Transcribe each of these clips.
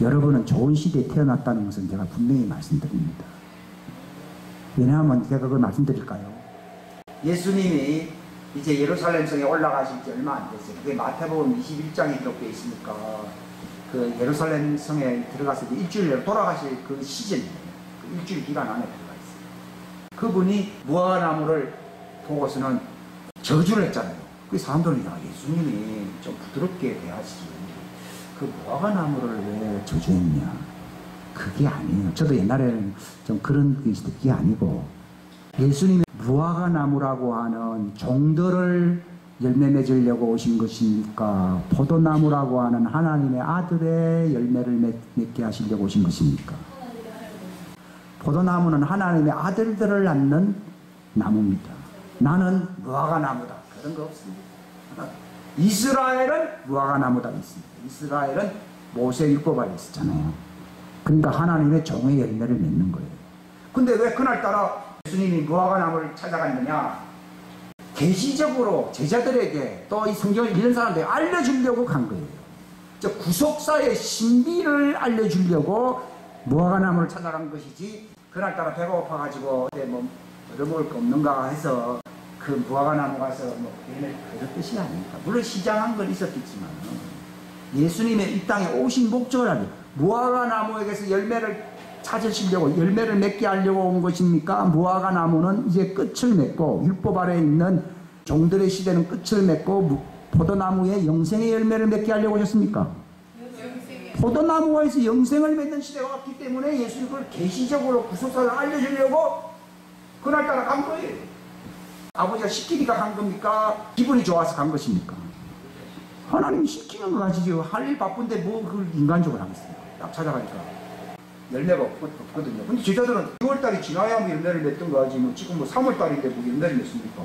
여러분은 좋은 시대에 태어났다는 것은 제가 분명히 말씀드립니다. 왜냐하면 제가 그걸 말씀드릴까요? 예수님이 이제 예루살렘 성에 올라가신 지 얼마 안 됐어요. 그게 마태복음 21장에 기록되어 있으니까 그 예루살렘 성에 들어가서 일주일 돌아가실 그 시즌이에요. 그 일주일 기간 안에 들어가 있어요. 그분이 무화과나무를 보고서는 저주를 했잖아요. 그 사람들은 야, 예수님이 좀 부드럽게 대하시지 그 무화과나무를 왜 저주했냐. 그게 아니에요. 저도 옛날에는 좀 그런 그게 아니고 예수님이 무화과나무라고 하는 종들을 열매 맺으려고 오신 것입니까? 포도나무라고 하는 하나님의 아들의 열매를 맺게 하시려고 오신 것입니까? 포도나무는 하나님의 아들들을 낳는 나무입니다. 나는 무화과나무다. 그런 거 없습니다. 이스라엘은 무화과나무다 있습니다. 이스라엘은 모세율법 아래 있었잖아요. 그러니까 하나님의 종의 열매를 맺는 거예요. 근데 왜 그날따라 예수님이 무화과나무를 찾아갔느냐? 계시적으로 제자들에게 또 이 성경을 읽는 사람들에게 알려주려고 간 거예요. 즉 구속사의 신비를 알려주려고 무화과나무를 찾아간 것이지 그날따라 배가 고파가지고 뭐 얻어먹을 거 없는가 해서 그 무화과나무 가서 뭐 그런 뜻이 아닙니까? 물론 시장한 건 있었겠지만 예수님의 이 땅에 오신 목적을 알려 무화과나무에게서 열매를 찾으시려고 열매를 맺게 하려고 온 것입니까? 무화과나무는 이제 끝을 맺고 율법 아래에 있는 종들의 시대는 끝을 맺고 포도나무의 영생의 열매를 맺게 하려고 하셨습니까? 포도나무에서 영생을 맺는 시대가 왔기 때문에 예수님 그걸 계시적으로 구속사를 알려주려고 그날따라 간 거예요. 아버지가 시키니까 간 겁니까? 기분이 좋아서 간 것입니까? 하나님이 시키는 거 가지고 할 일 바쁜데 뭐 그걸 인간적으로 하겠어요. 딱 찾아가니까 열매가 없거든요. 근데 제자들은 6월달이 지나야 뭐 열매를 맺던 거 하지 뭐 지금 뭐 3월달인데 뭐 열매를 맺습니까?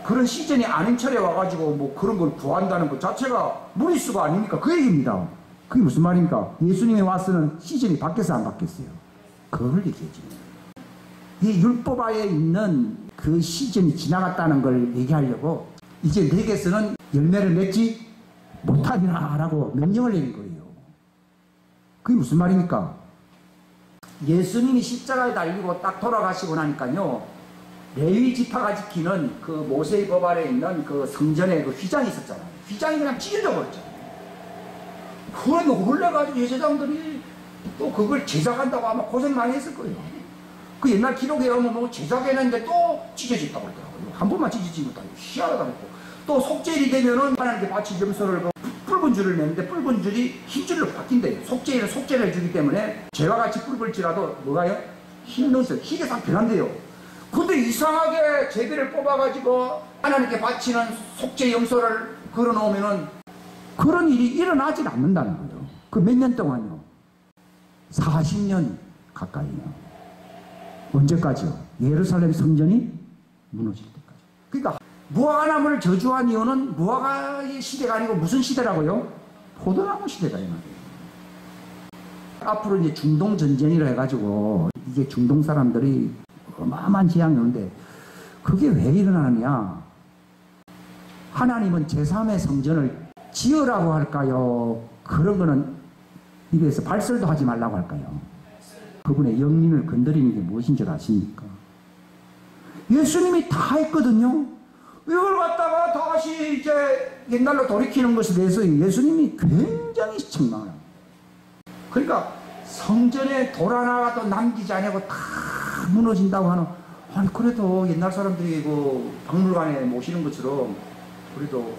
그런 시즌이 아닌 철에 와가지고 뭐 그런 걸 구한다는 것 자체가 무리수가 아닙니까? 그 얘기입니다. 그게 무슨 말입니까? 예수님이 와서는 시즌이 바뀌었어요, 안 바뀌었어요? 그걸 얘기해지. 이 율법하에 있는 그 시즌이 지나갔다는 걸 얘기하려고 이제 내게서는 열매를 맺지 못하리라 라고 명령을 내린 거예요. 그게 무슨 말입니까? 예수님이 십자가에 달리고 딱 돌아가시고 나니까요, 레위 지파가 지키는 그 모세의 법 아래에 있는 그 성전에 그 휘장이 있었잖아요. 휘장이 그냥 찢어져 버렸잖아요. 그걸 놀래가지고 제사장들이 또 그걸 제작한다고 아마 고생 많이 했을 거예요. 그 옛날 기록에 보면 뭐 제작했는데 또 찢어졌다고 그러더라고요. 한 번만 찢어지지 못하고 희한하다고 했고, 또 속죄일이 되면은 하나님께 바칠 점수를 붉은 줄을 내는데 붉은 줄이 흰 줄로 바뀐대요. 속죄일은 속죄를 해주기 때문에 죄와 같이 붉을지라도 뭐가요? 흰 눈색, 희게상 변한대요. 근데 이상하게 제비를 뽑아가지고 하나님께 바치는 속죄 염소를 걸어놓으면은 그런 일이 일어나질 않는다는 거예요. 그 몇 년 동안요? 40년 가까이요. 언제까지요? 예루살렘 성전이 무너질 때까지. 그러니까 무화과나무를 저주한 이유는 무화과의 시대가 아니고 무슨 시대라고요? 포도나무 시대다 이 말이에요. 앞으로 이제 중동 전쟁이라 해가지고 이게 중동 사람들이 어마어마한 재앙이 오는데 그게 왜 일어나느냐? 하나님은 제3의 성전을 지으라고 할까요? 그런 거는 입에서 발설도 하지 말라고 할까요? 그분의 영린을 건드리는 게 무엇인 줄 아십니까? 예수님이 다 했거든요. 이걸 갖다가 다시 이제 옛날로 돌이키는 것에 대해서 예수님이 굉장히 책망을 합니다. 그러니까 성전에 돌 하나도 남기지 않고 다 무너진다고 하는, 아니 그래도 옛날 사람들이 그 박물관에 모시는 것처럼 그래도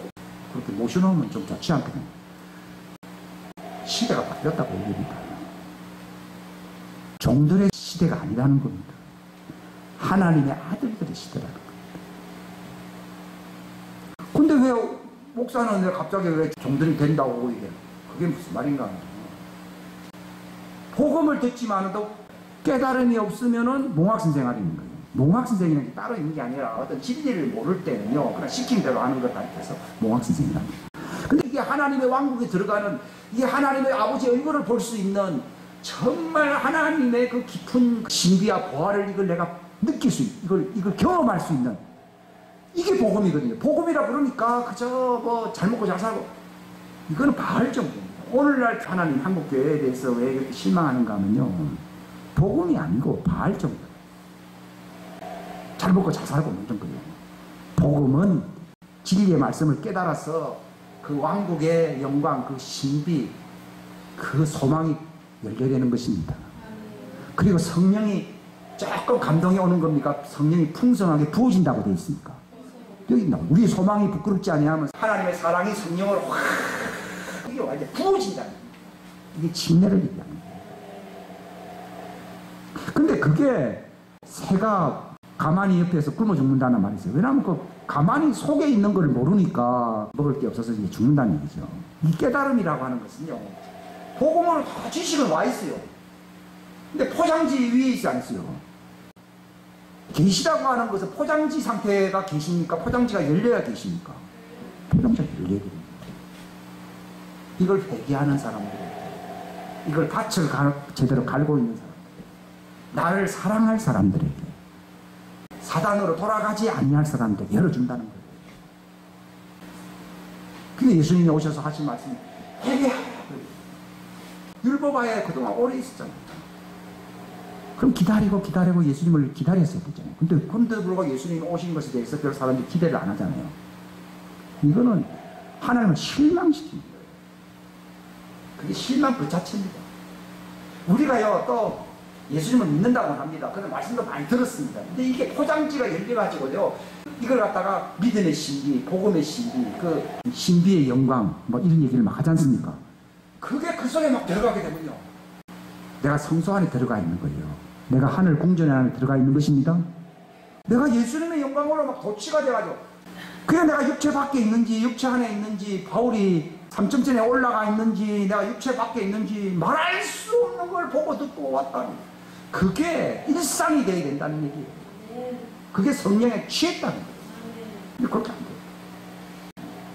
그렇게 모셔놓으면 좀 좋지 않거든요. 시대가 바뀌었다고 얘기합니다. 종들의 시대가 아니라는 겁니다. 하나님의 아들들의 시대라는 겁니다. 근데 왜 목사는 왜 갑자기 왜 종들이 된다고 이게 그게 무슨 말인가? 복음을 듣지만도 깨달음이 없으면은 몽학선생활이 있는 거예요. 몽학선생이라는 게 따로 있는 게 아니라 어떤 진리를 모를 때는요, 그냥 시킨 대로 하는 것다 해서 몽학선생이랍니다. 근데 이게 하나님의 왕국에 들어가는, 이게 하나님의 아버지의 얼굴을 볼 수 있는 정말 하나님의 그 깊은 신비와 보화를 이걸 내가 느낄 수, 이걸 경험할 수 있는 이게 복음이거든요. 복음이라 그러니까 그저 뭐 잘 먹고 잘 살고 이거는 바알 정도입니다. 오늘날 하나님 한국교회에 대해서 왜 이렇게 실망하는가 하면요, 복음이 아니고 바알 정도. 잘 먹고 잘 살고 먹는 거예요. 복음은 진리의 말씀을 깨달아서 그 왕국의 영광, 그 신비, 그 소망이 열려야 되는 것입니다. 그리고 성령이 조금 감동이 오는 겁니까? 성령이 풍성하게 부어진다고 되어 있습니까? 여기 있나? 우리의 소망이 부끄럽지 아니하면 하나님의 사랑이 성령으로 확 이게 완전 부어진다는 거예요. 이게 침례를 얘기하는 거예요. 근데 그게 새가 가만히 옆에서 굶어 죽는다는 말이 있어요. 왜냐하면 그 가만히 속에 있는 걸 모르니까 먹을 게 없어서 이제 죽는다는 얘기죠. 이 깨달음이라고 하는 것은요, 복음은 다 지식은 와 있어요. 근데 포장지 위에 있지 않았어요. 계시라고 하는 것은 포장지 상태가 계십니까? 포장지가 열려야 계십니까? 포장지가 열려야 됩니다. 이걸 회개하는 사람들, 이걸 밭을 제대로 갈고 있는 사람들, 나를 사랑할 사람들에게, 사단으로 돌아가지 아니할 사람들에게 열어준다는 거예요. 그게 예수님이 오셔서 하신 말씀이 회개하라. 율법하에 그동안 오래 있었잖아요. 그럼 기다리고 예수님을 기다렸어야 되잖아요. 근데 불구하고 예수님이 오신 것에 대해서 별 사람들이 기대를 안 하잖아요. 이거는 하나님을 실망시키는 거예요. 그게 실망 그 자체입니다. 우리가요, 또 예수님을 믿는다고 합니다. 그런 말씀도 많이 들었습니다. 근데 이게 포장지가 열려가지고요, 이걸 갖다가 믿음의 신비, 복음의 신비, 그 신비의 영광, 뭐 이런 얘기를 막 하지 않습니까? 그게 그 속에 막 들어가게 되면요, 내가 성소 안에 들어가 있는 거예요. 내가 하늘 궁전 안에 들어가 있는 것입니다. 내가 예수님의 영광으로 막 도취가 돼가지고, 그냥 내가 육체 밖에 있는지 육체 안에 있는지, 바울이 3점전에 올라가 있는지 내가 육체 밖에 있는지 말할 수 없는 걸 보고 듣고 왔다니, 그게 일상이 되어야 된다는 얘기예요. 그게 성령에 취했다는 거예요. 근데 그렇게 안 돼요.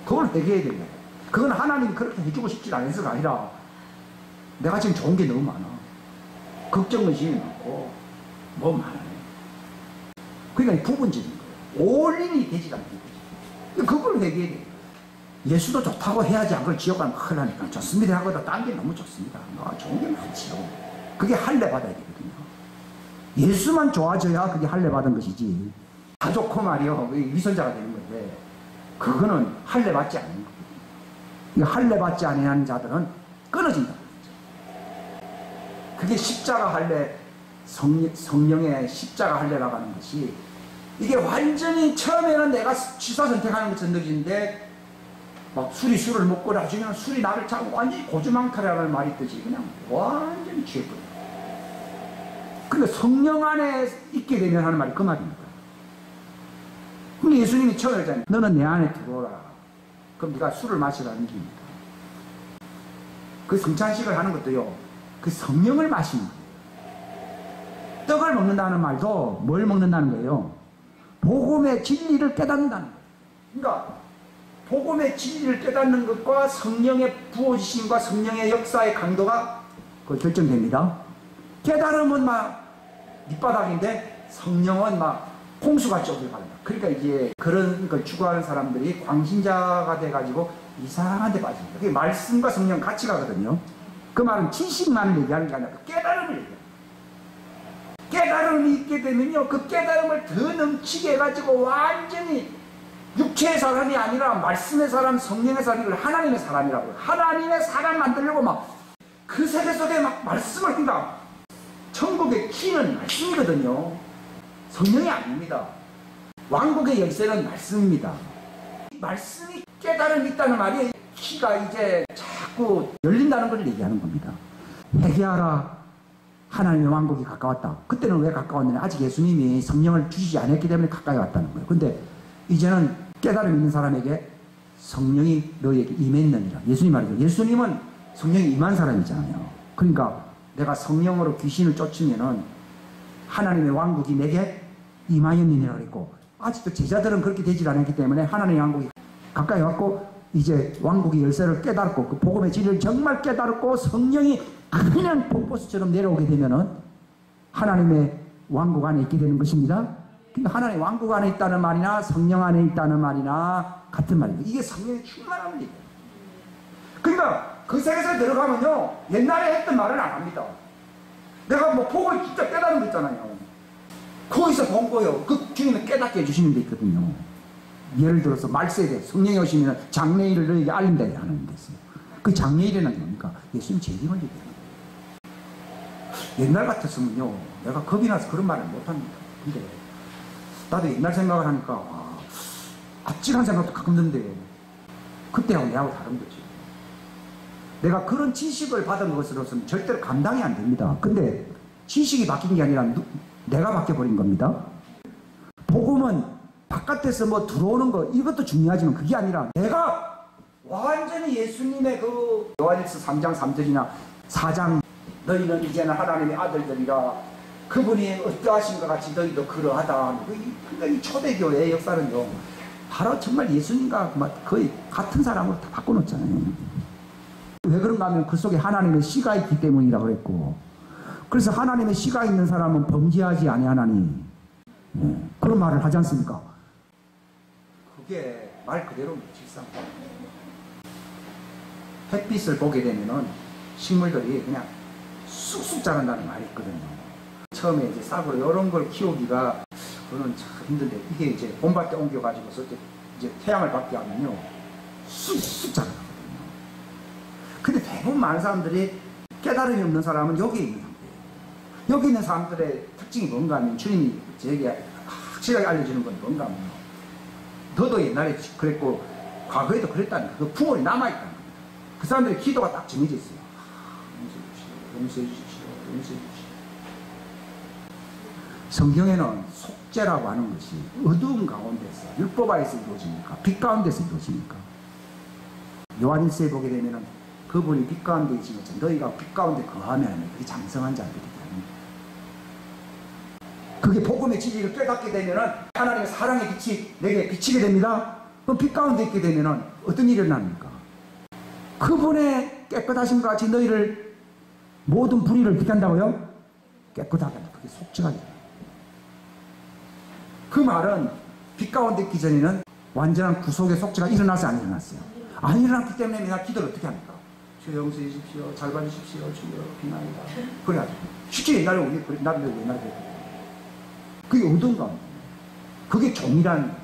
그걸 회개해야 된다. 그건 하나님이 그렇게 해주고 싶지 않아서가 아니라 내가 지금 좋은 게 너무 많아. 걱정의식이 많고 뭐 많아요. 그러니까 부분적인 거예요. 올인이 되지 않는 거지. 그걸 회개해야 돼요. 예수도 좋다고 해야지 안 그걸 지옥 가면 큰일 나니까 좋습니다 하고도 딴 게 너무 좋습니다. 좋은 게 많지요. 그게 할례 받아야 되거든요. 예수만 좋아져야 그게 할례 받은 것이지, 다 좋고 말이요 위선자가 되는 건데, 그거는 할례 받지 않는 거거든요. 이 할례 받지 아니하는 자들은 끊어진다. 그게 십자가 할례, 성령의 십자가 할례라고 하는 것이, 이게 완전히 처음에는 내가 취사 선택하는 것처럼 느끼는데 막 술을 먹고 나중에는 술이 나를 자고 완전히 고주망탈이라는 말이 있듯이 그냥 완전히 취해버려. 근데 성령 안에 있게 되면 하는 말이 그 말입니다. 근데 예수님이 처음에 했잖아요. 너는 내 안에 들어오라. 그럼 네가 술을 마시라는 얘기입니다. 그 성찬식을 하는 것도요, 그 성령을 마시는 거예요. 떡을 먹는다는 말도 뭘 먹는다는 거예요? 복음의 진리를 깨닫는다는 거예요. 그러니까 복음의 진리를 깨닫는 것과 성령의 부어지심과 성령의 역사의 강도가 결정됩니다. 깨달음은 막 밑바닥인데 성령은 막 홍수가 쪽을 갑니다. 그러니까 이제 그런 걸 추구하는 사람들이 광신자가 돼가지고 이상한 데 빠집니다. 그게 말씀과 성령 같이 가거든요. 그 말은 지식만을 얘기하는 게 아니라 깨달음을 얘기해요. 깨달음이 있게 되면요, 그 깨달음을 더 넘치게 해가지고 완전히 육체의 사람이 아니라 말씀의 사람, 성령의 사람, 이걸 하나님의 사람이라고 해요. 하나님의 사람 만들려고 막 그 세계 속에 막 말씀을 한다. 천국의 키는 말씀이거든요. 성령이 아닙니다. 왕국의 열쇠는 말씀입니다. 말씀이 깨달음이 있다는 말이 키가 이제 자꾸 열린다는 걸 얘기하는 겁니다. 회개하라. 하나님의 왕국이 가까웠다. 그때는 왜 가까웠느냐? 아직 예수님이 성령을 주시지 않았기 때문에 가까이 왔다는 거예요. 근데 이제는 깨달음 있는 사람에게 성령이 너에게 임했느니라. 예수님 말이죠. 예수님은 성령이 임한 사람이잖아요. 그러니까 내가 성령으로 귀신을 쫓으면은 하나님의 왕국이 내게 임하였느니라 그랬고, 아직도 제자들은 그렇게 되질 않았기 때문에 하나님의 왕국이 가까이 왔고, 이제 왕국의 열쇠를 깨닫고 그 복음의 진리를 정말 깨닫고 성령이 그냥 폭포수처럼 내려오게 되면은 하나님의 왕국 안에 있게 되는 것입니다. 그러니까 하나님의 왕국 안에 있다는 말이나 성령 안에 있다는 말이나 같은 말입니다. 이게 성령의 충만함을 얘기해요. 그러니까 그 세계에서 들어가면요, 옛날에 했던 말은 안 합니다. 내가 뭐 복을 진짜 깨닫는 거 있잖아요. 거기서 본 거요. 그 주님이 깨닫게 해주시는 데 있거든요. 예를 들어서 말세에 성령이 오시면 장래일을 너에게 알린다 하는 데 있어요. 그 장래일이라는 뭡니까? 예수님 재림을 얘기하는 거예요. 옛날 같았으면요, 내가 겁이 나서 그런 말을 못합니다. 근데 나도 옛날 생각을 하니까 아찔한 생각도 가끔 드는데 그때하고 내하고 다른 거지. 내가 그런 지식을 받은 것으로서는 절대로 감당이 안 됩니다. 근데 지식이 바뀐 게 아니라 내가 바뀌어버린 겁니다. 복음은 바깥에서 뭐 들어오는 거 이것도 중요하지만 그게 아니라 내가 완전히 예수님의 그 요한일서 3장 3절이나 4장 너희는 이제는 하나님의 아들들이라 그분이 어떠하신 것 같이 너희도 그러하다. 이 초대교회의 역사는요, 바로 정말 예수님과 거의 같은 사람으로 다 바꿔놓잖아요. 왜 그런가 하면 그 속에 하나님의 씨가 있기 때문이라고 그랬고, 그래서 하나님의 씨가 있는 사람은 범죄하지 아니하나니, 그런 말을 하지 않습니까? 그게 말 그대로 실상. 햇빛을 보게 되면은 식물들이 그냥 쑥쑥 자란다는 말이 있거든요. 처음에 이제 싹으로 이런 걸 키우기가 그거는 참 힘든데, 이게 이제 봄밭에 옮겨가지고서 이제 태양을 받게 하면요, 쑥쑥 자라거든요. 근데 대부분 많은 사람들이 깨달음이 없는 사람은 여기에 있는 상태예요. 여기 있는 사람들의 특징이 뭔가 하면, 주님이 저에게 확실하게 알려주는 건 뭔가 하면, 너도 옛날에 그랬고 과거에도 그랬다는 그 풍월이 남아있다는 겁니다. 그 사람들의 기도가 딱 정해져 있어요. 용서해 주십시오. 용서해 주십시오. 성경에는 속죄라고 하는 것이 어두운 가운데서, 율법 아래서 이루어집니까? 빛 가운데서 이루어집니까? 요한일서에 보게 되면은 그분이 빛 가운데 계신 것처럼 너희가 빛 가운데 거하면 그게 장성한 자들이다. 그게 복음의 진리를 깨닫게 되면은 하나님의 사랑의 빛이 내게 비치게 됩니다. 그럼 빛 가운데 있게 되면은 어떤 일이 일어납니까? 그분의 깨끗하심과 같이 너희를 모든 불의를 비난다고요? 깨끗하게 한다. 그게 속죄가 돼요. 그 말은 빛 가운데 있기 전에는 완전한 구속의 속죄가 일어나서 안 일어났어요. 안 일어났기 때문에 내가 기도를 어떻게 합니까? 주여 용서해 주십시오. 잘 봐주십시오. 주여 비나이다. 그래야죠. 실제 옛날에 우리 나도 옛날에 그게 어두운 가운데. 그게 종이라는 거예요.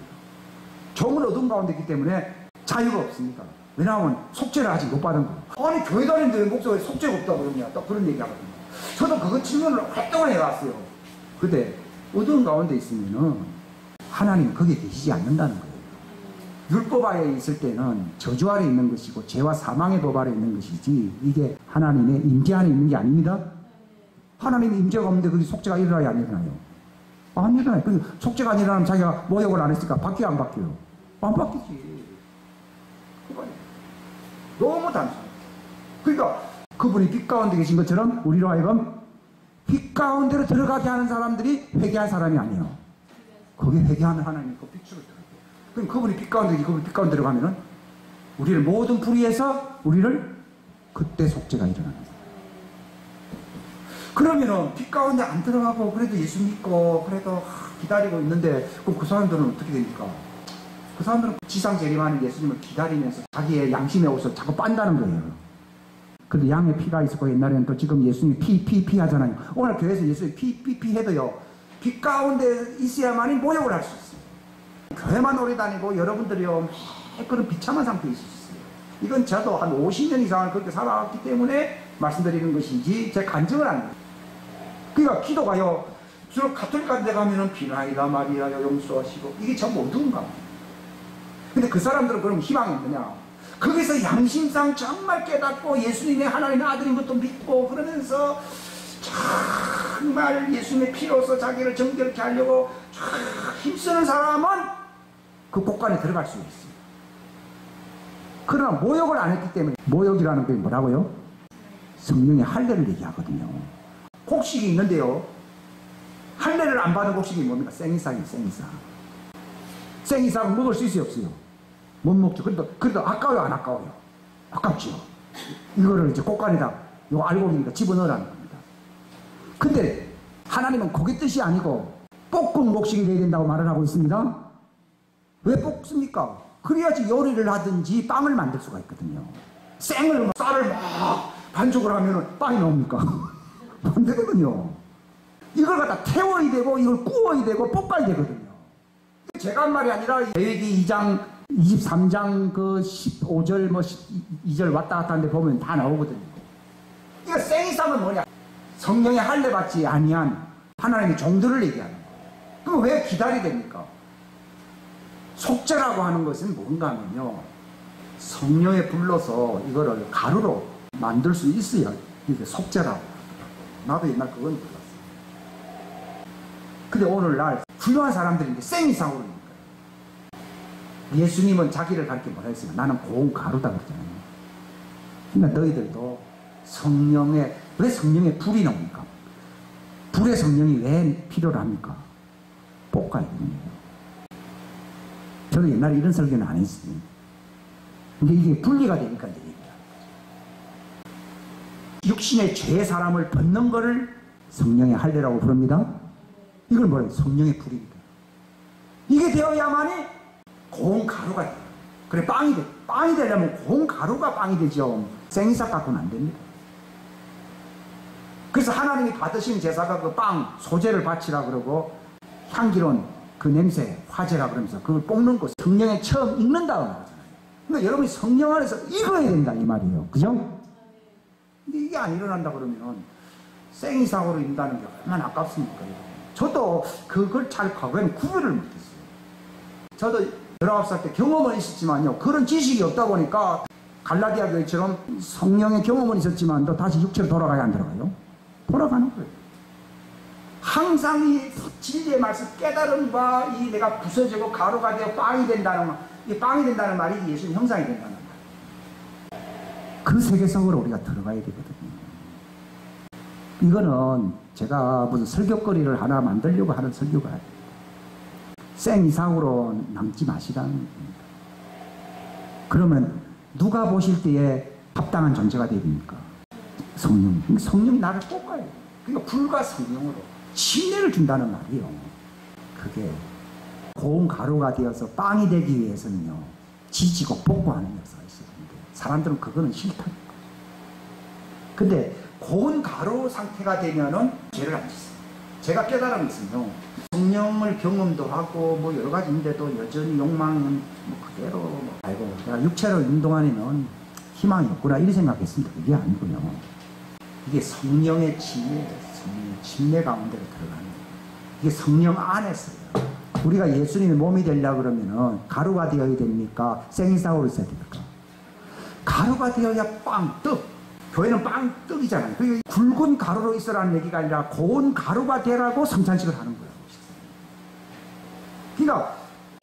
종은 어두운 가운데 있기 때문에 자유가 없습니다. 왜냐하면 속죄를 아직 못 받은 거예요. 아니 교회 다니는데 왜 목사가 속죄가 없다고 그러냐. 딱 그런 얘기 하거든요. 저도 그거 질문을 오랫동안 해왔어요. 근데 어두운 가운데 있으면은 하나님은 거기에 계시지 않는다는 거예요. 율법 아래에 있을 때는 저주 아래 있는 것이고 죄와 사망의 법 아래 있는 것이지, 이게 하나님의 임재 안에 있는 게 아닙니다. 하나님의 임재가 없는데 거기 속죄가 일어나야 안 일어나요? 안 일어나요. 근데 속죄가 안 일어나면 자기가 모욕을 안 했으니까 바뀌어요, 안 바뀌어요? 안 바뀌지. 너무 단순해. 그러니까 그분이 빛 가운데 계신 것처럼 우리로 하여금 빛 가운데로 들어가게 하는 사람들이 회개할 사람이 아니에요. 거기에 회개하면 하나님이 그 빛으로 들어가요. 그럼 그분이 빛 가운데 계시고 그분이 빛 가운데 들어가면은 우리를 모든 불의에서 우리를 그때 속죄가 일어나는 거예요. 그러면은 빛 가운데 안 들어가고 그래도 예수 믿고 그래도 기다리고 있는데, 그럼 그 사람들은 어떻게 됩니까? 그 사람들은 지상 재림하는 예수님을 기다리면서 자기의 양심의 옷을 자꾸 빤다는 거예요. 근데 양의 피가 있었고, 옛날에는 또 지금 예수님이 피 하잖아요. 오늘 교회에서 예수님이 피 해도요, 빛 가운데 있어야만이 모욕을 할 수 있어요. 교회만 오래 다니고 여러분들이요, 그런 비참한 상태에 있을 수 있어요. 이건 저도 한 50년 이상을 그렇게 살아왔기 때문에 말씀드리는 것이지 제 간증을 안 해요. 그러니까 기도가요, 주로 가톨릭 같은 데 가면은 비나이다 마리아여 용서하시고, 이게 전부 어두운가. 근데 그 사람들은 그럼 희망이 있느냐? 거기서 양심상 정말 깨닫고 예수님의 하나님의 아들인 것도 믿고 그러면서 정말 예수님의 피로서 자기를 정결케 하려고 힘쓰는 사람은 그 곳간에 들어갈 수 있어요. 그러나 모욕을 안 했기 때문에, 모욕이라는 게 뭐라고요? 성령의 할례를 얘기하거든요. 곡식이 있는데요, 할례를 안 받은 곡식이 뭡니까? 생이삭이에요. 생이삭. 생이삭은 먹을 수 있어요, 없어요? 못 먹죠. 그래도 아까워요, 안 아까워요? 아깝죠. 이거를 이제 꽃간에다 요 알곡이니까 집어넣으라는 겁니다. 근데 하나님은 그게 뜻이 아니고 볶은 곡식이 돼야 된다고 말을 하고 있습니다. 왜 볶습니까? 그래야지 요리를 하든지 빵을 만들 수가 있거든요. 생을 쌀을 막 반죽을 하면 빵이 나옵니까? 안 되거든요. 이걸 갖다 태워야 되고 이걸 구워야 되고 볶아야 되거든요. 제가 한 말이 아니라 레위기 2장 23장 그 15절 뭐 2절 왔다 갔다 하는데 보면 다 나오거든요. 이거 생이상은 뭐냐? 성령의 할례 받지 아니한 하나님의 종들을 얘기하는 거예요. 그럼 왜 기다려야 됩니까? 속죄라고 하는 것은 뭔가 하면요, 성령에 불러서 이거를 가루로 만들 수 있어야 이게 속죄라고. 나도 옛날 그건 몰랐어요. 근데 오늘날 훌륭한 사람들이 이제 생이상으로 있는 거예요. 예수님은 자기를 가르쳐 뭐라 했어요? 나는 고운 가루다 그랬잖아요. 그러니까 너희들도 성령의, 왜 성령의 불이 나옵니까? 불의 성령이 왜 필요합니까? 볶아야 됩니다. 저도 옛날에 이런 설교는 안 했어요. 근데 이게 분리가 되니까 이제 얘기해요. 육신의 죄 사람을 벗는 것을 성령의 할례라고 부릅니다. 이걸 뭐래요? 성령의 불입니다. 이게 되어야만이 고운 가루가 돼요. 그래, 빵이 돼. 빵이 되려면 고운 가루가 빵이 되죠. 생이삭 갖고는 안 됩니다. 그래서 하나님이 받으신 제사가 그 빵, 소재를 바치라 그러고 향기로운 그 냄새, 화제라 그러면서 그걸 볶는 거 성령에 처음 익는다고 하잖아요. 그러니까 여러분이 성령 안에서 익어야 된다 이 말이에요. 그죠? 근데 이게 안 일어난다 그러면 생이삭으로 익는다는 게 얼마나 아깝습니까? 저도 그걸 잘 과거에는 구별을 못했어요. 저도 19살 때 경험은 있었지만요, 그런 지식이 없다 보니까 갈라디아 교회처럼 성령의 경험은 있었지만 또 다시 육체로 돌아가야 안 들어가요? 돌아가는 거예요. 항상 이 진리의 말씀 깨달음과 이 내가 부서지고 가루가 되어 빵이 된다는, 이 빵이 된다는 말이 예수님 형상이 된다는 말. 그 세계 속으로 우리가 들어가야 되거든요. 이거는 제가 무슨 설교거리를 하나 만들려고 하는 설교가 아니에요. 생이상으로 남지 마시라는 겁니다. 그러면 누가 보실 때에 합당한 존재가 됩니까? 성령. 성령이 나를 볶아요. 그러니까 불과 성령으로 침례를 준다는 말이에요. 그게 고운 가루가 되어서 빵이 되기 위해서는요, 지지고 볶고 하는 역사가 있어야 되는데 사람들은 그거는 싫다는 거예요. 근데 고운 가루 상태가 되면은 죄를 안 짓어요. 제가 깨달은 것은요, 성령을 경험도 하고 뭐 여러 가지인데도 여전히 욕망은 뭐 그대로 뭐 알고 내가 육체로 있는 동안에는 희망이 없구나 이렇게 생각했습니다. 그게 아니고요. 이게 성령의 침례, 성령의 침례 가운데로 들어가는 거예요. 이게 성령 안에서요. 우리가 예수님의 몸이 되려고 그러면은 가루가 되어야 됩니까? 생이삭으로 있어야 됩니까? 가루가 되어야 빵, 떡. 교회는 빵, 떡이잖아요. 그게 굵은 가루로 있으라는 얘기가 아니라 고운 가루가 되라고 성찬식을 하는 거예요. 그러니까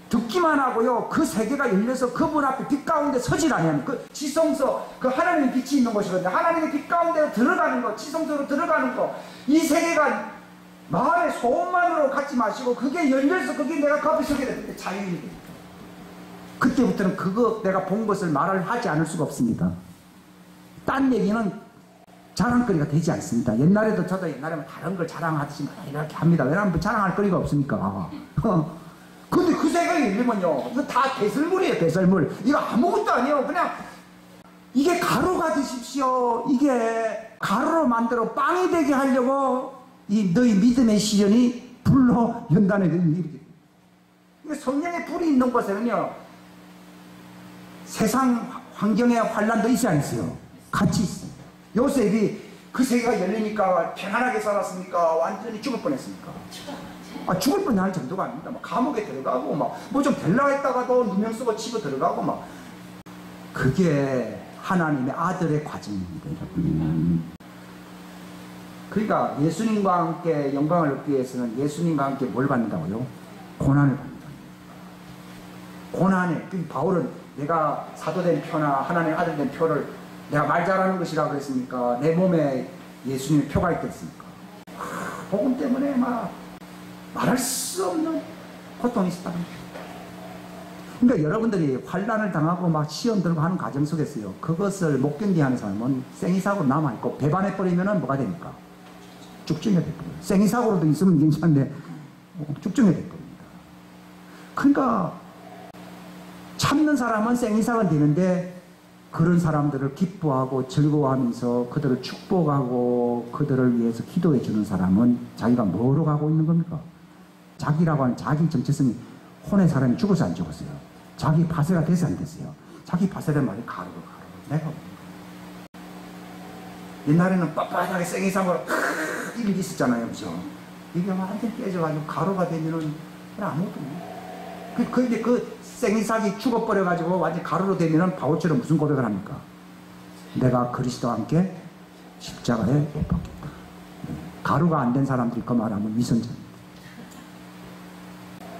듣기만 하고요, 그 세계가 열려서 그분 앞에 빛 가운데 서질 아니하면 그 지성소, 그 하나님의 빛이 있는 곳이거든요. 하나님의 빛 가운데로 들어가는 거, 지성소로 들어가는 거, 이 세계가 마음의 소원만으로 갖지 마시고 그게 열려서 그게 내가 그 앞에 서게 될 때 자유인이 됩니다. 그때부터는 그거 내가 본 것을 말을 하지 않을 수가 없습니다. 딴 얘기는 자랑거리가 되지 않습니다. 옛날에도 저도 옛날에 다른 걸 자랑하듯이 이렇게 합니다. 왜냐하면 자랑할 거리가 없으니까. 근데 그 세상이 열리면요, 이거 다 배설물이에요. 배설물. 이거 아무것도 아니에요. 그냥 이게 가루가 되십시오. 이게 가루로 만들어 빵이 되게 하려고 이 너희 믿음의 시련이 불로 연단에 이렇게. 성령의 불이 있는 곳에는요, 세상 환경의 환란도 있지 않으세요? 같이 있어요. 요셉이 그 세계가 열리니까 편안하게 살았습니까? 완전히 죽을 뻔했습니까? 죽을 뻔할 정도가 아닙니다. 막 감옥에 들어가고 막 뭐 좀 될라 했다가도 누명 쓰고 치고 들어가고 막. 그게 하나님의 아들의 과정입니다, 여러분. 그러니까 예수님과 함께 영광을 얻기 위해서는 예수님과 함께 뭘 받는다고요? 고난을 받는다. 고난에, 바울은 내가 사도된 표나 하나님의 아들 된 표를 내가 말 잘하는 것이라고 그랬습니까? 내 몸에 예수님의 표가 있겠습니까? 복음 때문에 막 말할 수 없는 고통이 있었다는 거예요. 그러니까 여러분들이 환난을 당하고 막 시험 들고 하는 과정 속에서요, 그것을 못 견디하는 사람은 생이삭으로 남아있고 배반해버리면 뭐가 됩니까? 쭉증이 될 겁니다. 생이삭으로도 있으면 괜찮은데 쭉증이 될 겁니다. 그러니까 참는 사람은 생이삭은 되는데 그런 사람들을 기뻐하고 즐거워하면서 그들을 축복하고 그들을 위해서 기도해 주는 사람은 자기가 뭐로 가고 있는 겁니까? 자기라고 하는 자기 정체성이 혼의 사람이 죽었어 안 죽었어요? 자기 파쇄가 돼서 안 됐어요? 자기 파쇄된 말이 가루로 내가 옛날에는 빳빳하게 생이상으로 이렇게 있었잖아요. 그죠? 이게 완전 깨져가지고 가루가 되면은 아무것도 없네. 근데 그 생이삭이 죽어버려가지고 완전 가루로 되면은 바울처럼 무슨 고백을 합니까? 내가 그리스도와 함께 십자가에 못 박혔다. 가루가 안 된 사람들이 그 말하면 위선자입니다.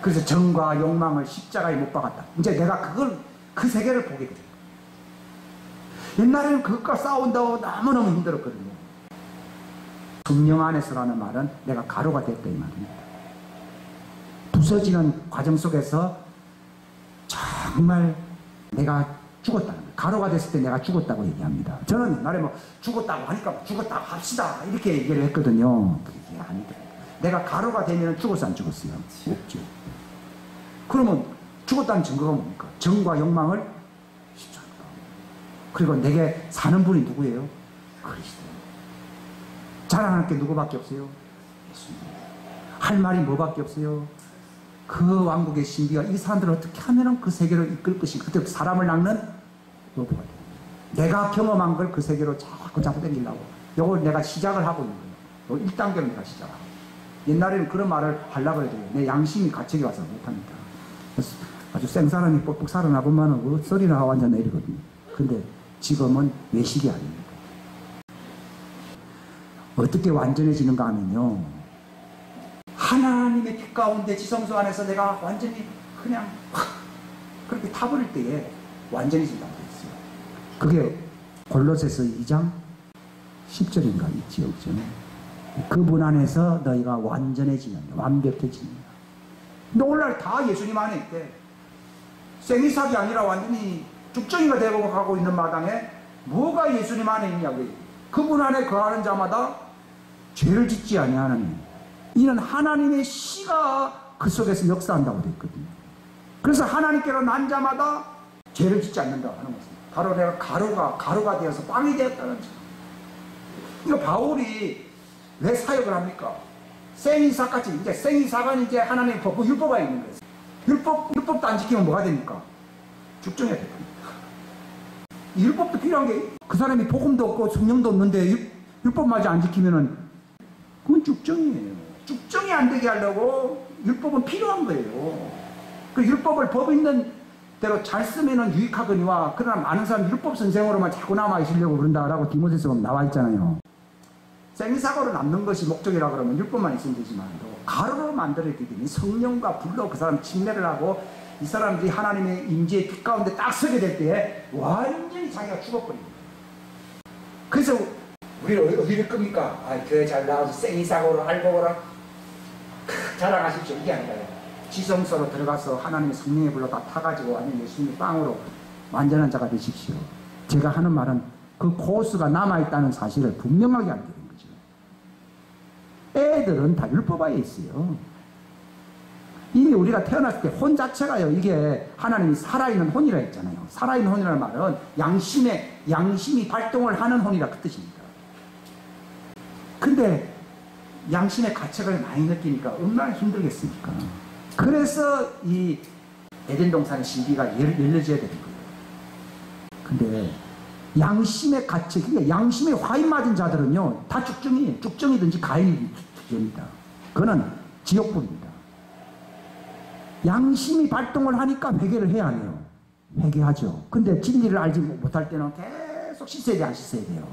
그래서 정과 욕망을 십자가에 못 박았다. 이제 내가 그 세계를 보게 됩니다. 옛날에는 그것과 싸운다고 너무너무 힘들었거든요. 성령 안에서라는 말은 내가 가루가 됐다 이 말입니다. 부서지는 과정 속에서 정말 내가 죽었다는 거예요. 가루가 됐을 때 내가 죽었다고 얘기합니다. 저는 옛날에 뭐 죽었다고 하니까 죽었다고 합시다 이렇게 얘기를 했거든요. 그게 아니더라고요. 내가 가루가 되면 죽었어 안 죽었어요? 없죠. 그러면 죽었다는 증거가 뭡니까? 정과 욕망을 십자가에 그리고 내게 사는 분이 누구예요? 그리스도. 자랑할 게 누구밖에 없어요? 예수님. 할 말이 뭐밖에 없어요? 그 왕국의 신비가 이 사람들을 어떻게 하면 그 세계를 이끌 것인가. 그때 사람을 낚는 여부가 돼요. 내가 경험한 걸 그 세계로 자꾸 잡아당기려고. 이걸 내가 시작을 하고 있는 거예요. 1단계로 내가 시작하고. 옛날에는 그런 말을 하려고 해도 내 양심이 가책이 와서 못합니다. 아주 생사람이 뻑뻑 살아나보면 썰이나 완전 내리거든요. 근데 지금은 외식이 아닙니다. 어떻게 완전해지는가 하면요. 하나님의 빛 가운데 지성소 안에서 내가 완전히 그냥 확 그렇게 타버릴 때에 완전해진다고 했어요. 그게 골로새서 2장 10절인가 있지요. 그분 안에서 너희가 완전해지는 완벽해지는 오늘날 다 예수님 안에 있대. 생이삭이 아니라 완전히 죽정이가 되고 가고 있는 마당에 뭐가 예수님 안에 있냐고요. 그분 안에 거하는 자마다 죄를 짓지 아니하느니 이는 하나님의 씨가 그 속에서 역사한다고 되어 있거든요. 그래서 하나님께로 난 자마다 죄를 짓지 않는다고 하는 것입니다. 바로 내가 가루가 되어서 빵이 되었다는 점. 이거 바울이 왜 사역을 합니까? 생이삭같이 이제 생이삭은 이제 하나님의 법, 율법가 있는 거예요. 율법도 안 지키면 뭐가 됩니까? 죽정해야 됩니다. 율법도 필요한 게 그 사람이 복음도 없고 성령도 없는데 율법마저 안 지키면은 그건 죽정이에요. 죽정이 안 되게 하려고 율법은 필요한 거예요. 그 율법을 법 있는 대로 잘 쓰면은 유익하거니와 그러나 많은 사람 율법 선생으로만 자꾸 남아 있으려고 그런다라고 디모데서가 나와 있잖아요. 생사고로 남는 것이 목적이라 그러면 율법만 있으면 되지만 가루로 만들어야 되니 성령과 불로 그 사람 침례를 하고 이 사람들이 하나님의 임재의 빛 가운데 딱 서게 될 때에 완전히 자기가 죽어버립니다. 그래서 우리를 어디를 끕니까? 교회 잘 나와서 생이사고로 알고거라 자랑하십시오. 이게 아니라요. 지성소로 들어가서 하나님의 성령의 불로 다 타가지고 완전 예수님의 빵으로 완전한 자가 되십시오. 제가 하는 말은 그 코스가 남아있다는 사실을 분명하게 알게 됩니다. 애들은 다 율법하에 있어요. 이미 우리가 태어났을 때 혼 자체가요. 이게 하나님이 살아있는 혼이라 했잖아요. 살아있는 혼이라는 말은 양심이 발동을 하는 혼이라 그 뜻입니다. 근데 양심의 가책을 많이 느끼니까 얼마나 힘들겠습니까? 그래서 이 에덴 동산의 신비가 열려져야 되는 거예요. 근데 양심의 가책, 그러니까 양심에 화인 맞은 자들은요, 다 죽정이에요. 죽정이든지 가인이든지입니다. 그거는 지옥불입니다. 양심이 발동을 하니까 회개를 해야 해요. 회개하죠. 근데 진리를 알지 못할 때는 계속 씻어야 돼, 안 씻어야 돼요.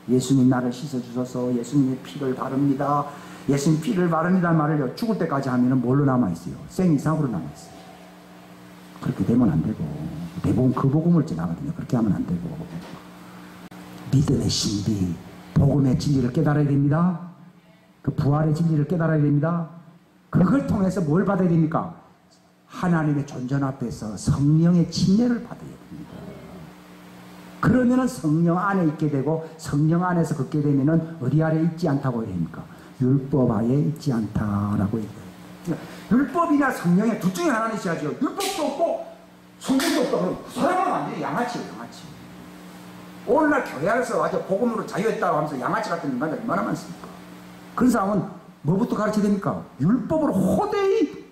예수님 나를 씻어주소서, 예수님의 피를 바릅니다. 예수님 피를 바릅니다 말을 죽을 때까지 하면 뭘로 남아있어요? 생이삭으로 남아있어요. 그렇게 되면 안 되고, 대부분 그 복음을 지나거든요. 그렇게 하면 안 되고. 믿음의 신비, 복음의 진리를 깨달아야 됩니다. 그 부활의 진리를 깨달아야 됩니다. 그걸 통해서 뭘 받아야 됩니까? 하나님의 존전 앞에서 성령의 침례를 받아야 됩니다. 그러면은 성령 안에 있게 되고 성령 안에서 걷게 되면은 어디 아래 있지 않다고 해야 됩니까? 율법 아래 있지 않다라고 얘기해요. 율법이나 성령의 둘 중에 하나는 있어야죠. 율법도 없고 성경도 없고 그럼 그 사람은 안 돼요. 양아치예요, 양아치. 오늘날 교회 안에서 아주 복음으로 자유했다고 하면서 양아치 같은 인간들이 얼마나 많습니까? 그런 사람은 뭐부터 가르쳐야 됩니까? 율법으로 호되이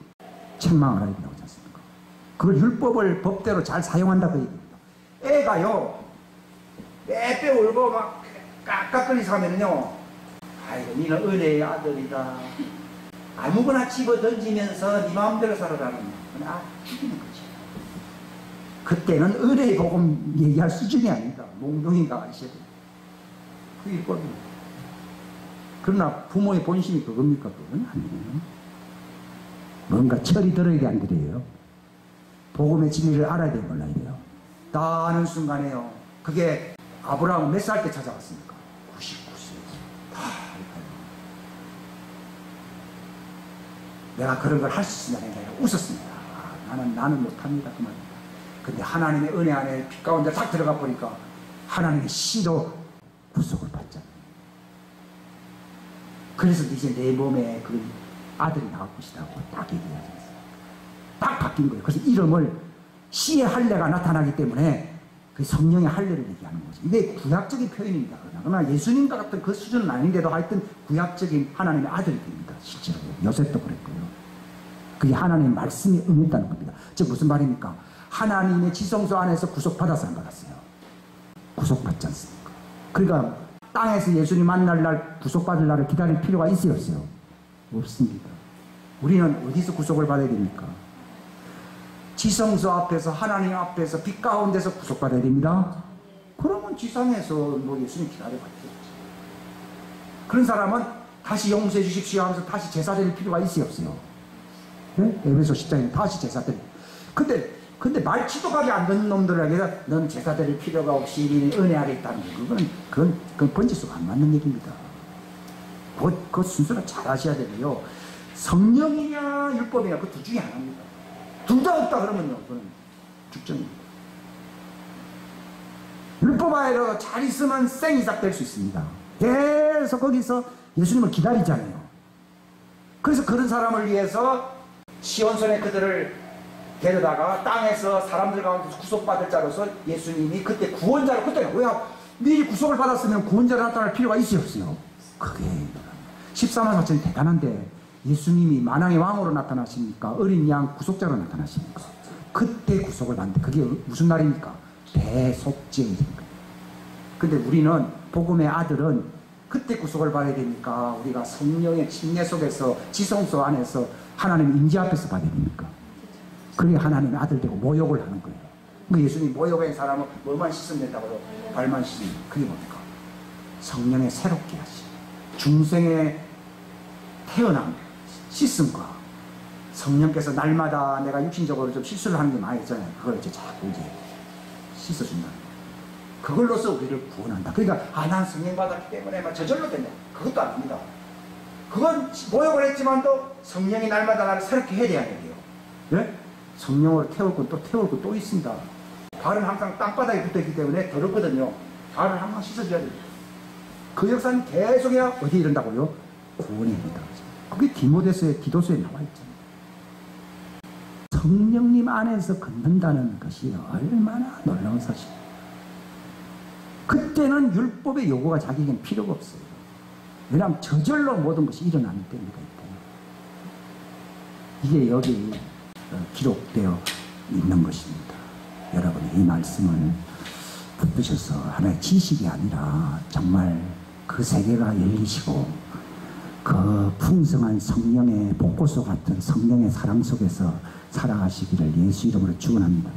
책망을 하게 나오지 않습니까? 그걸 율법을 법대로 잘 사용한다 그 얘기입니다. 애가요 빼빼 울고 막 깍깍거리서 하면은요, 아이고 니는 은혜의 아들이다, 아무거나 집어 던지면서 네 마음대로 살아라는 아 죽이는 거지. 그때는 은혜의 복음 얘기할 수준이 아니다. 몽둥이가 아셔야 돼. 그게 율법입니다. 그러나 부모의 본심이 그겁니까? 그건 아니에요. 뭔가 철이 들어야 안 들어요. 복음의 진리를 알아야 돼요, 몰라야 돼요. 다 아는 순간에요. 그게 아브라함은 몇 살 때 찾아왔습니까? 99세. 다 알까요? 내가 그런 걸 할 수 있으면 내가 웃었습니다. 나는 못합니다. 그 말입니다. 근데 하나님의 은혜 안에 빛 가운데 딱 들어가 보니까 하나님의 씨로 구속을 받잖아요. 그래서 이제 내 몸에 그 아들이 나올 것이라고 딱 얘기하지 않습니까? 딱 바뀐 거예요. 그래서 이름을 씨의 할례가 나타나기 때문에 그 성령의 할례를 얘기하는 거죠. 이게 구약적인 표현입니다. 그러나 예수님과 같은 그 수준은 아닌데도 하여튼 구약적인 하나님의 아들이 됩니다. 실제로 요셉도 그랬고요. 그게 하나님의 말씀이 응했다는 겁니다. 즉 무슨 말입니까? 하나님의 지성소 안에서 구속받아서 안 받았어요. 구속받지 않습니까? 그러니까 땅에서 예수님 만날 날, 구속받을 날을 기다릴 필요가 있어요, 없어요? 없습니다. 우리는 어디서 구속을 받아야 됩니까? 지성소 앞에서, 하나님 앞에서, 빛 가운데서 구속받아야 됩니다. 그러면 지상에서 뭐 예수님 기다려봤겠지. 그런 사람은 다시 용서해 주십시오 하면서 다시 제사 드릴 필요가 있어요, 없어요? 네? 에베소 10장에 다시 제사 드릴. 근데 말 지도하게 안 듣는 놈들에게 넌 제사 드릴 필요가 없이 은혜 아래 있다는 거, 그건 번지수가 안 맞는 얘기입니다. 그 순서를 잘 하셔야 되고요. 성령이냐 율법이냐 그 둘 중에 하나입니다. 둘 다 없다 그러면요, 그건 죽정입니다. 율법 아래로 잘 있으면 생이삭 될 수 있습니다. 계속 거기서 예수님을 기다리잖아요. 그래서 그런 사람을 위해서 시온산에 그들을 데려다가 땅에서 사람들 가운데서 구속받을 자로서 예수님이 그때 구원자로, 그때 왜 미리 구속을 받았으면 구원자로 나타날 필요가 있어요, 없어요? 그게 14만 4천이 대단한데 예수님이 만왕의 왕으로 나타나십니까? 어린 양 구속자로 나타나십니까? 그때 구속을 받는데 그게 무슨 날입니까? 대속죄입니다. 근데 우리는 복음의 아들은 그때 구속을 받아야 됩니까? 우리가 성령의 침례 속에서 지성소 안에서 하나님 임재 앞에서 받아야 됩니까? 그게 하나님의 아들 되고 모욕을 하는 거예요. 그 예수님이 모욕한 사람은 뭐만 씻으면 된다고요? 발만 씻으면. 그게 뭡니까? 성령의 새롭게 하심, 중생의 태어남, 씻음과 성령께서 날마다 내가 육신적으로 좀 실수를 하는 게 많이 있잖아요. 그걸 이제 자꾸 이제 씻어준다. 그걸로서 우리를 구원한다. 그러니까 난 성령 받았기 때문에 막 저절로 된다. 그것도 아닙니다. 그건 모욕을 했지만도 성령이 날마다 나를 새롭게 해야 돼요. 네? 성령으로 태울 건 또 있습니다. 발은 항상 땅바닥에 붙어있기 때문에 더럽거든요. 발을 항상 씻어줘야 돼요. 그 역사는 계속해야 어디에 이른다고요? 구원에 이른다. 그게 디모데서의 디도서에 나와 있잖아요. 성령님 안에서 걷는다는 것이 얼마나 놀라운 사실. 그때는 율법의 요구가 자기에게는 필요가 없어요. 왜냐하면 저절로 모든 것이 일어나기 때문이기 때문에. 이게 여기 기록되어 있는 것입니다. 여러분이 이 말씀을 붙드셔서 하나의 지식이 아니라 정말 그 세계가 열리시고 그 풍성한 성령의 복고소 같은 성령의 사랑 속에서 살아가시기를 예수 이름으로 축원합니다.